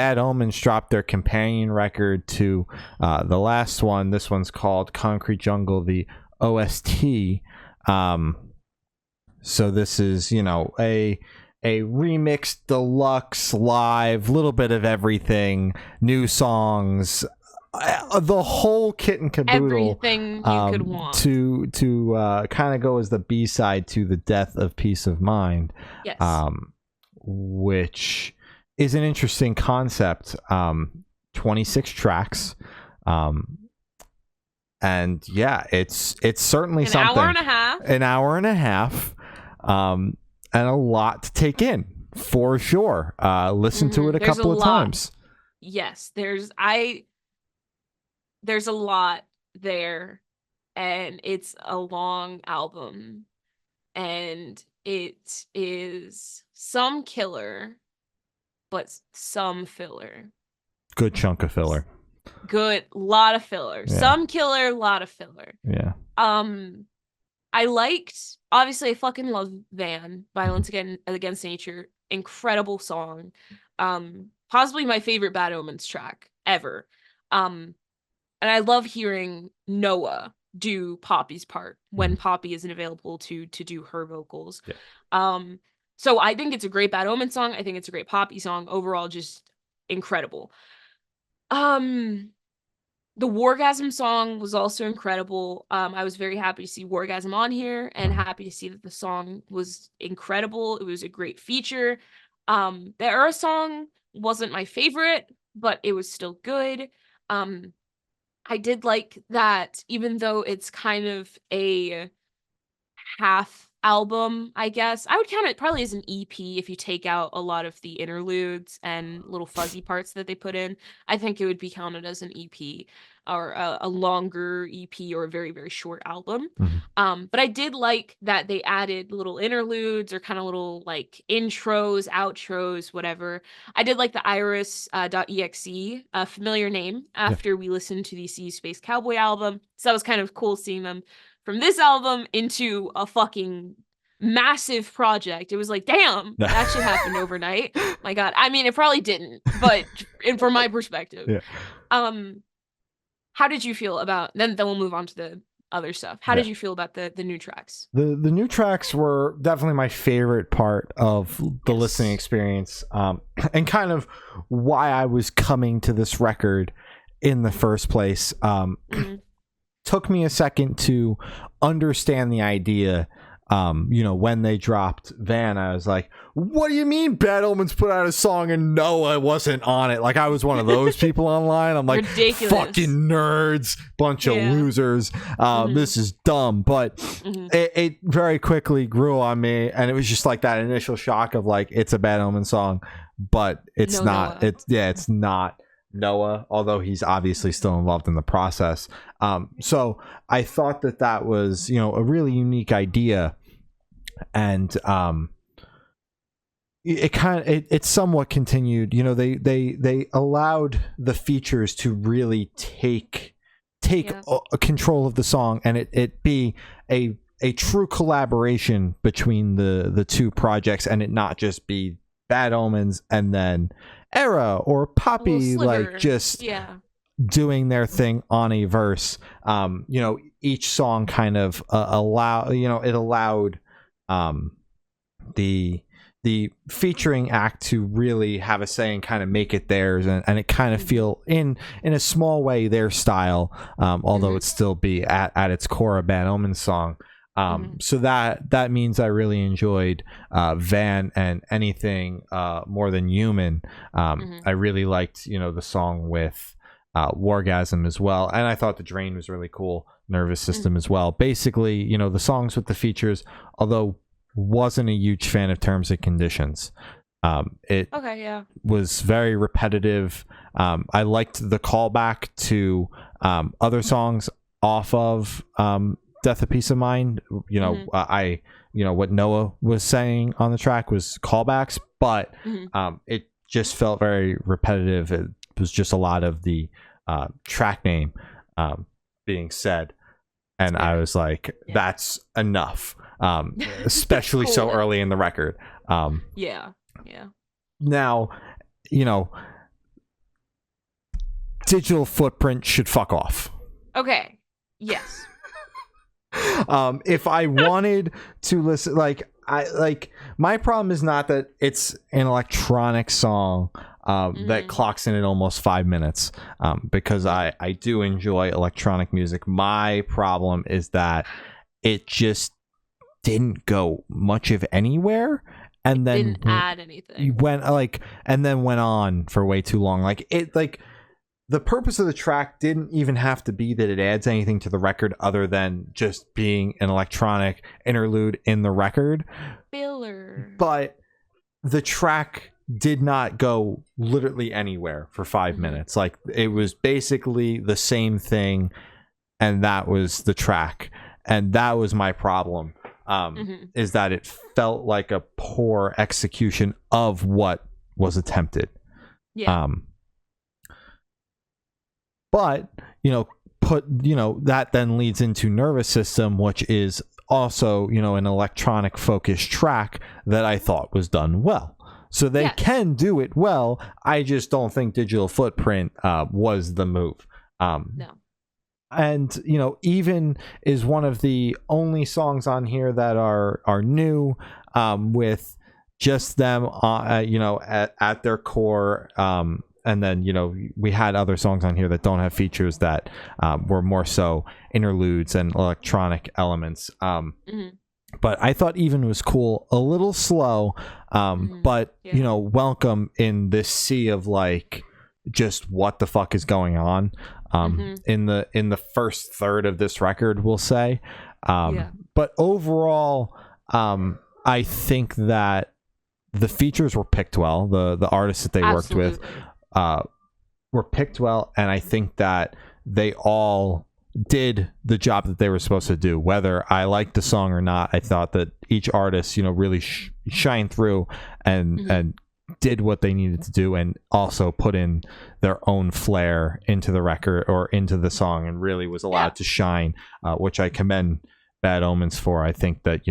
Bad Omens dropped their companion record to the last one. This one's called Concrete Jungle, the OST. So this is, a remixed deluxe live, little bit of everything, new songs, the whole kit and caboodle. Everything you could want. To kind of go as the B-side to The Death of Peace of Mind. Yes. Which is an interesting concept. 26 tracks. And yeah, it's certainly something. An hour and a half. And a lot to take in, for sure. Listen to it a couple of times. Yes, there's a lot there, and it's a long album, and it is some killer, but some filler. Good chunk of filler. Good, lot of filler. Yeah. Some killer, lot of filler. Yeah. Obviously I fucking love Van, Violence Against Nature. Incredible song. Possibly my favorite Bad Omens track ever. And I love hearing Noah do Poppy's part when Poppy isn't available to do her vocals. Yeah. So I think it's a great Bad Omens song. I think it's a great Poppy song. Overall, just incredible. The Wargasm song was also incredible. I was very happy to see Wargasm on here and happy to see that the song was incredible. It was a great feature. The Era song wasn't my favorite, but it was still good. I did like that, even though it's kind of a half album, I guess. I would count it probably as an EP if you take out a lot of the interludes and little fuzzy parts that they put in. I think it would be counted as an EP or a longer EP or a very, very short album. But I did like that they added little interludes or kind of little like intros, outros, whatever. I did like the Iris.exe, a familiar name, after we listened to the See You Space Cowboy album. So that was kind of cool seeing them from this album into a fucking massive project. It was like, damn, that actually happened overnight. My God. I mean, it probably didn't, but from my perspective. Yeah. How did you feel about, then we'll move on to the other stuff. How did you feel about the new tracks? The new tracks were definitely my favorite part of the listening experience, and kind of why I was coming to this record in the first place. Took me a second to understand the idea. When they dropped Van, I was like, what do you mean Bad Omens put out a song and Noah wasn't on it? Like, I was one of those people online. I'm like, ridiculous. Fucking nerds, bunch of losers. This is dumb. But it very quickly grew on me, and it was just like that initial shock of like, it's a Bad Omens song, but it's not. Noah. It's not Noah, although he's obviously still involved in the process. So I thought that was, a really unique idea, and it somewhat continued. They allowed the features to really take control of the song, and it be a true collaboration between the two projects, and it not just be Bad Omens and then Era or Poppy, like just doing their thing on a verse. Each song kind of allowed the featuring act to really have a say and kind of make it theirs, and it kind of feel in a small way their style, although it still be at its core a Bad Omens song. So that means I really enjoyed Van and Anything More Than Human. I really liked the song with Wargasm as well, and I thought The Drain was really cool. Nervous System as well. Basically, the songs with the features, although wasn't a huge fan of Terms and Conditions. It was very repetitive. I liked the callback to other songs off of Death of Peace of Mind. What Noah was saying on the track was callbacks, but it just felt very repetitive. It was just a lot of the track name being said, and I was like, that's enough, especially so early in the record. Now, Digital Footprint should fuck off. Okay. Yes. If I wanted to listen, my problem is not that it's an electronic song that clocks in at almost 5 minutes, because I do enjoy electronic music. My problem is that it just didn't go much of anywhere, and then didn't add anything. Went and then went on for way too long. The purpose of the track didn't even have to be that it adds anything to the record other than just being an electronic interlude in the record. Filler. But the track did not go literally anywhere for 5 minutes. Like, it was basically the same thing, and that was the track. And that was my problem, is that it felt like a poor execution of what was attempted. Yeah. But, that then leads into Nervous System, which is also, an electronic focused track that I thought was done well. So they can do it well. I just don't think Digital Footprint was the move. No. And, even is one of the only songs on here that are new, with just them, at their core. And then, we had other songs on here that don't have features that were more so interludes and electronic elements. But I thought Even was cool, a little slow, but, welcome in this sea of just what the fuck is going on in the first third of this record, we'll say. But overall, I think that the features were picked well. The artists that they worked with were picked well, and I think that they all did the job that they were supposed to do. Whether I liked the song or not, I thought that each artist, really shined through and did what they needed to do, and also put in their own flair into the record or into the song, and really was allowed to shine, which I commend Bad Omens for. I think that,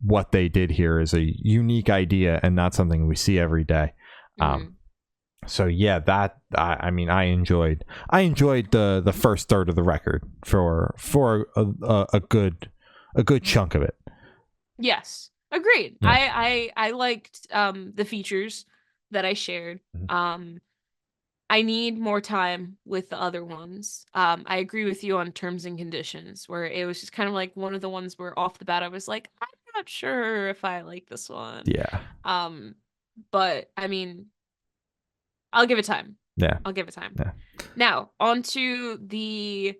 what they did here is a unique idea and not something we see every day. So yeah, that I enjoyed the first third of the record for a good chunk of it. Yes, agreed. Yeah. I liked the features that I shared. I need more time with the other ones. I agree with you on Terms and Conditions, where it was just kind of like one of the ones where off the bat I was like, I'm not sure if I like this one. Yeah. But I'll give it time. Yeah. I'll give it time. Yeah. Now, on to the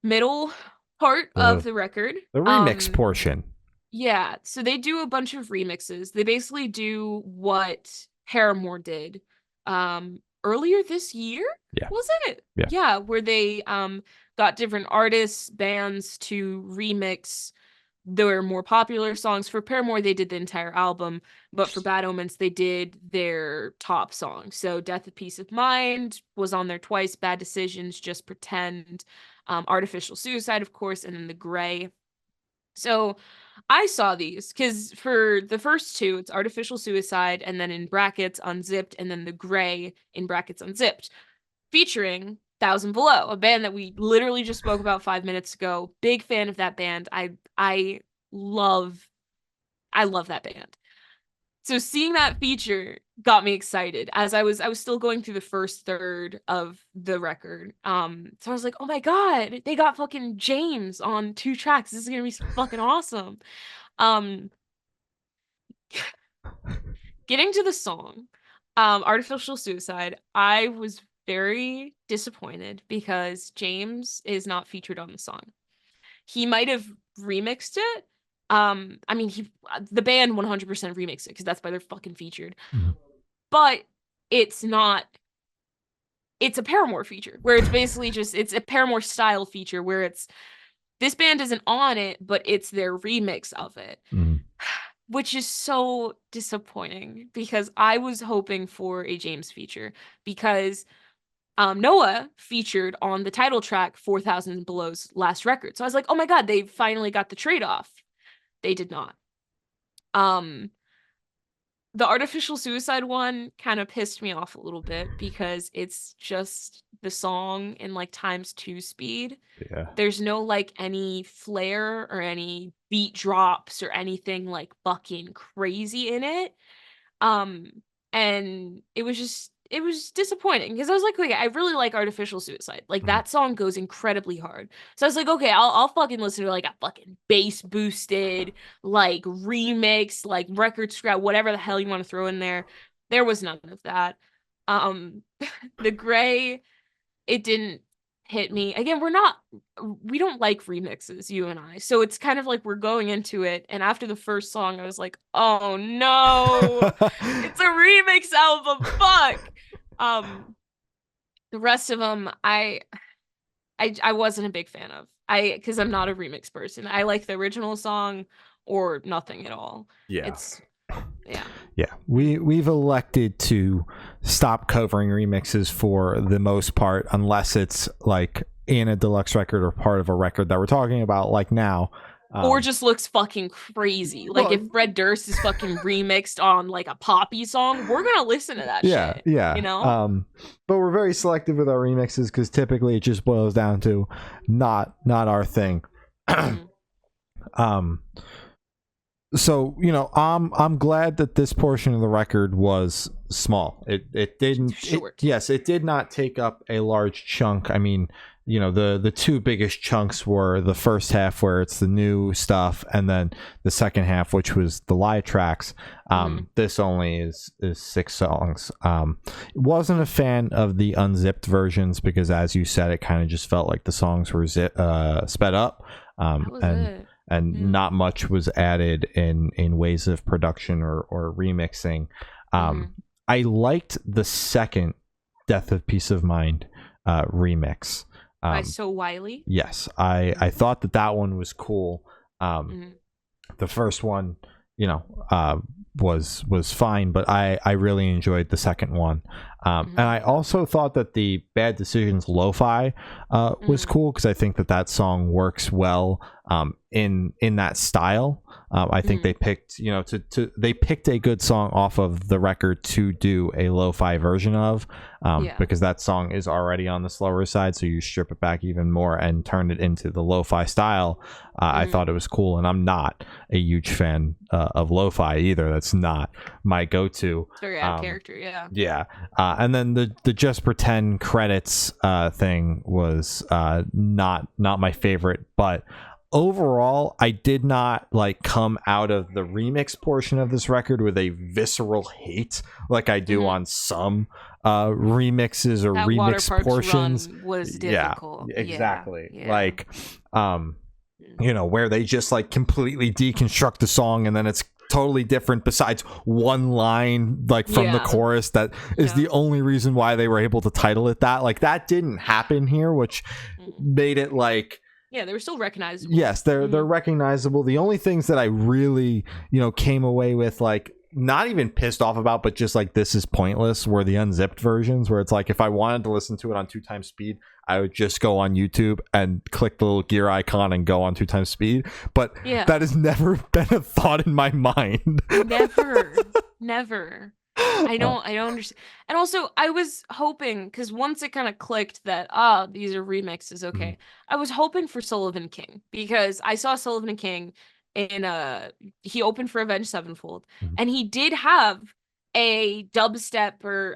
middle part of the record. The remix portion. Yeah. So they do a bunch of remixes. They basically do what Paramore did earlier this year. Yeah. Was it? Yeah. Yeah, where they got different artists, bands to remix their more popular songs. For Paramore, they did the entire album, but for Bad Omens, they did their top song. So Death of Peace of Mind was on there twice, Bad Decisions, Just Pretend, Artificial Suicide, of course, and then The Gray. So I saw these because for the first two, it's Artificial Suicide, and then in brackets, Unzipped, and then The Gray in brackets, Unzipped, featuring Thousand Below, a band that we literally just spoke about 5 minutes ago. Big fan of that band. I love that band. So seeing that feature got me excited as I was still going through the first third of the record. So I was like, oh my God, they got fucking James on 2 tracks. This is gonna be fucking awesome. Getting to the song, Artificial Suicide, I was very disappointed because James is not featured on the song. He might have remixed it. The band 100% remixed it because that's why they're fucking featured. But it's not. It's a Paramore feature where it's basically it's a Paramore style feature where this band isn't on it, but it's their remix of it. Which is so disappointing because I was hoping for a James feature because Noah featured on the title track 4,000 Below's last record. So I was like, oh my God, they finally got the trade-off. They did not. The artificial suicide one kind of pissed me off a little bit because it's just the song in like times two speed. Yeah. There's no like any flair or any beat drops or anything like fucking crazy in it. Um, and it was disappointing because I was like, okay, I really like Artificial Suicide. Like Mhm. that song goes incredibly hard. So I was like, okay, I'll fucking listen to like a fucking bass boosted, like remix, like record scratch, whatever the hell you want to throw in there. There was none of that. Um, the Gray, it didn't hit me. Again, we don't like remixes, you and I. So it's kind of like we're going into it, and after the first song, I was like, oh no, it's a remix album. Fuck. Um, the rest of them, I wasn't a big fan of. Because I'm not a remix person. I like the original song or nothing at all. Yeah. It's yeah. Yeah, we've elected to stop covering remixes for the most part, unless it's like in a deluxe record or part of a record that we're talking about, like now. Or just looks fucking crazy. Like well, if Fred Durst is fucking remixed on like a poppy song, we're gonna listen to that yeah, shit. yeah. You know? But we're very selective with our remixes because typically it just boils down to not our thing. um. So I'm glad that this portion of the record was small. It didn't Short. yes, it did not take up a large chunk. I mean, the two biggest chunks were the first half where it's the new stuff, and then the second half, which was the live tracks. This only is 6 songs. Wasn't a fan of the unzipped versions because, as you said, it kind of just felt like the songs were sped up. That was it. And not much was added in ways of production or remixing. I liked the second Death of Peace of Mind remix. By So Wiley. Yes, I thought that one was cool. The first one, was fine, but I really enjoyed the second one. And I also thought that the Bad Decisions Lo-Fi was cool because I think that song works well in that style. I think they picked they picked a good song off of the record to do a lo-fi version of because that song is already on the slower side, so you strip it back even more and turn it into the lo-fi style. I thought it was cool, and I'm not a huge fan of lo-fi either. That's not my go-to. It's very out of character. Yeah. And then the Just Pretend credits thing was not my favorite, but overall I did not come out of the remix portion of this record with a visceral hate like I do on some remixes or that remix Water Parks portions. Run was difficult. Yeah, exactly. Where they just completely deconstruct the song and then it's totally different besides one line from the chorus that is the only reason why they were able to title it that. That didn't happen here, which made it they were still recognizable. Yes, they're recognizable. The only things that I really came away with not even pissed off about, but just this is pointless, were the unzipped versions, where it's if I wanted to listen to it on 2x speed, I would just go on YouTube and click the little gear icon and go on 2x speed. But that has never been a thought in my mind. Never. I don't understand. And also I was hoping, because once it kind of clicked that these are remixes, okay. I was hoping for Sullivan King, because I saw Sullivan King in he opened for Avenged Sevenfold, and he did have a dubstep or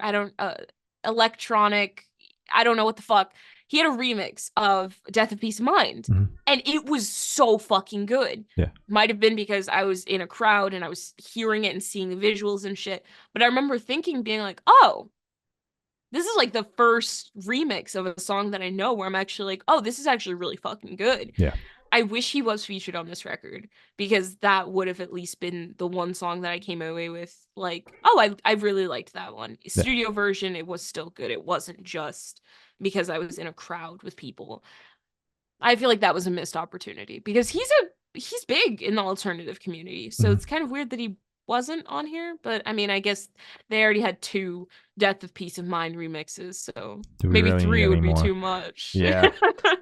electronic, I don't know what the fuck. He had a remix of Death of Peace of Mind, and it was so fucking good. Yeah. Might have been because I was in a crowd and I was hearing it and seeing the visuals and shit. But I remember being like, oh, this is the first remix of a song that I know where I'm actually oh, this is actually really fucking good. Yeah. I wish he was featured on this record, because that would have at least been the one song that I came away with oh, I really liked that one. Studio version, it was still good. It wasn't just because I was in a crowd with people. I feel like that was a missed opportunity, because he's big in the alternative community. So it's kind of weird that he wasn't on here, but I mean, I guess they already had 2 Death of Peace of Mind remixes, so Do we maybe really need 3 any would be more? too much. Yeah.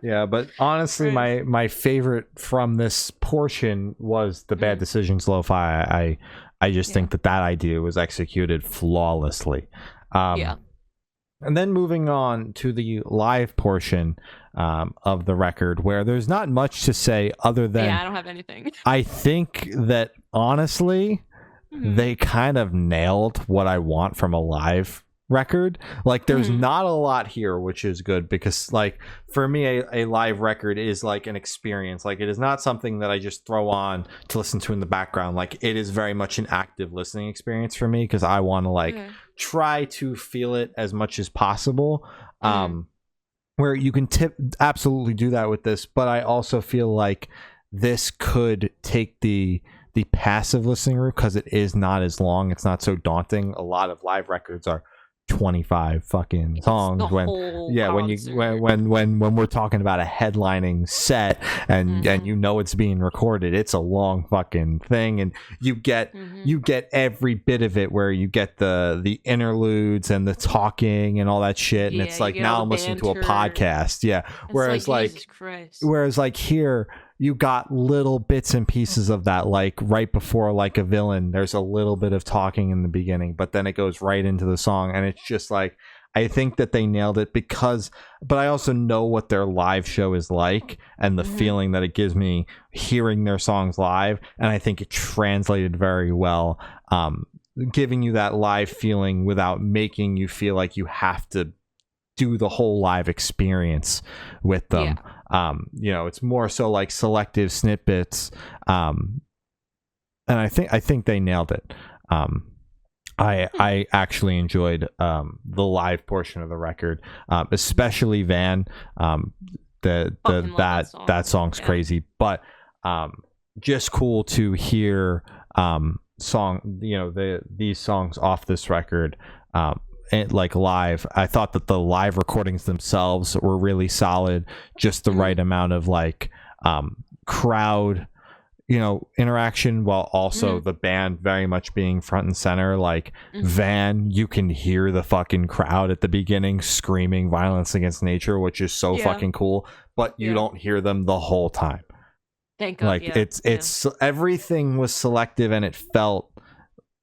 Yeah, but honestly, Right. my favorite from this portion was the Bad Mhm. Decisions lo-fi. I just Yeah. think that idea was executed flawlessly. Yeah. And then moving on to the live portion of the record, where there's not much to say other Yeah, than I don't have anything. I think that honestly, Mhm. they kind of nailed what I want from a live record. Like there's Mhm. not a lot here, which is good because like for me a live record is like an experience. Like it is not something that I just throw on to listen to in the background. Like it is very much an active listening experience for me because I want to like Okay. try to feel it as much as possible. Mhm. Where you can absolutely do that with this, but I also feel like this could take the passive listening route because it is not as long. It's not so daunting. A lot of live records are 25 fucking It's the songs when whole yeah when you concert. when we're talking about a headlining set and Mhm. you know it's being recorded, it's a long fucking thing, and you get Mhm. every bit of it where you get the interludes and the talking and all that shit, and Yeah, it's you like get all now the I'm listening to a banter. podcast. Yeah. It's Whereas Jesus Christ. like here you got little bits and pieces of that, like right before like a villain there's a little bit of talking in the beginning, but then it goes right into the song, and it's just like I think that they nailed it because but I also know what their live show is like and the Mhm. feeling that it gives me hearing their songs live, and I think it translated very well, giving you that live feeling without making you feel like you have to do the whole live experience with them. Yeah. It's more so like selective snippets, and I think they nailed it. I actually enjoyed the live portion of the record, especially Van. Fucking love that song. That song's Yeah. crazy, but just cool to hear these songs off this record. Like live, I thought that the live recordings themselves were really solid, just the right amount of like crowd interaction while also the band very much being front and center. Like Van, you can hear the fucking crowd at the beginning screaming Violence Against Nature, which is so fucking cool, but you don't hear them the whole time. Thank God. Like it's everything was selective, and it felt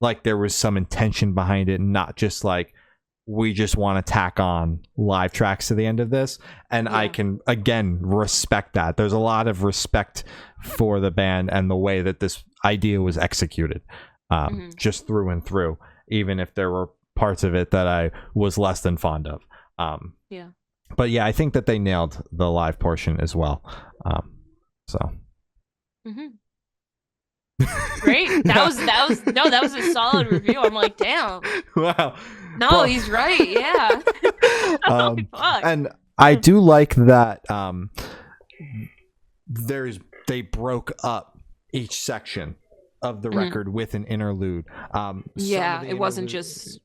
like there was some intention behind it, not just like we just want to tack on live tracks to the end of this. And I can again respect that. There's a lot of respect for the band and the way that this idea was executed, just through and through, even if there were parts of it that I was less than fond of. But yeah, I think that they nailed the live portion as well. Great. That was a solid review. I'm like, damn. Wow. No, he's right. Yeah. Fuck. And I do like that they broke up each section of the record with an interlude. It wasn't just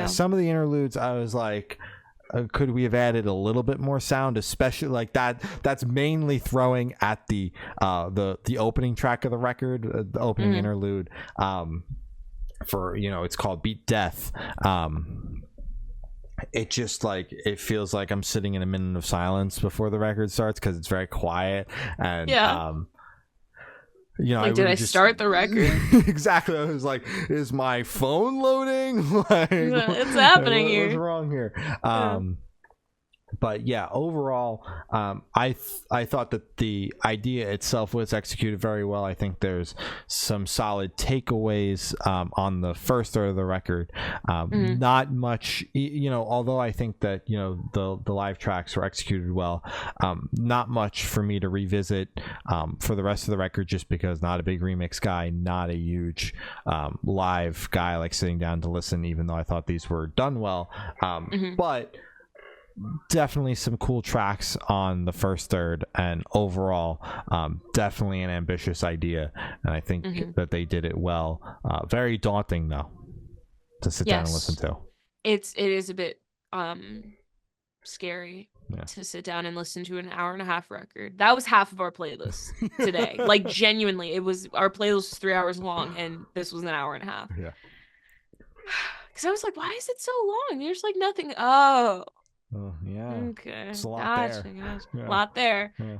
some of the interludes I was like, could we have added a little bit more sound, especially like that's mainly throwing at the opening track of the record, the opening interlude, for it's called Beat Death. It just like it feels like I'm sitting in a minute of silence before the record starts because it's very quiet, and like, did I start the record? Exactly. I was like, is my phone loading? Like, it's happening here. What's wrong here? But yeah, overall, I thought that the idea itself was executed very well. I think there's some solid takeaways on the first third of the record. Not much, although I think that the live tracks were executed well. Not much for me to revisit for the rest of the record, just because not a big remix guy, not a huge live guy, like sitting down to listen. Even though I thought these were done well, but definitely some cool tracks on the first third, and overall definitely an ambitious idea, and I think that they did it well. Very daunting though to sit down and listen to. It is a bit scary Yeah. to sit down and listen to an hour and a half record. That was half of our playlist today. Like genuinely, it was our playlist was 3 hours long, and this was an hour and a half. Yeah. Because I was like, why is it so long? There's like nothing. Oh, Oh, yeah. okay. It's a lot Gotcha, there. gotcha. Yeah. A lot there. Yeah.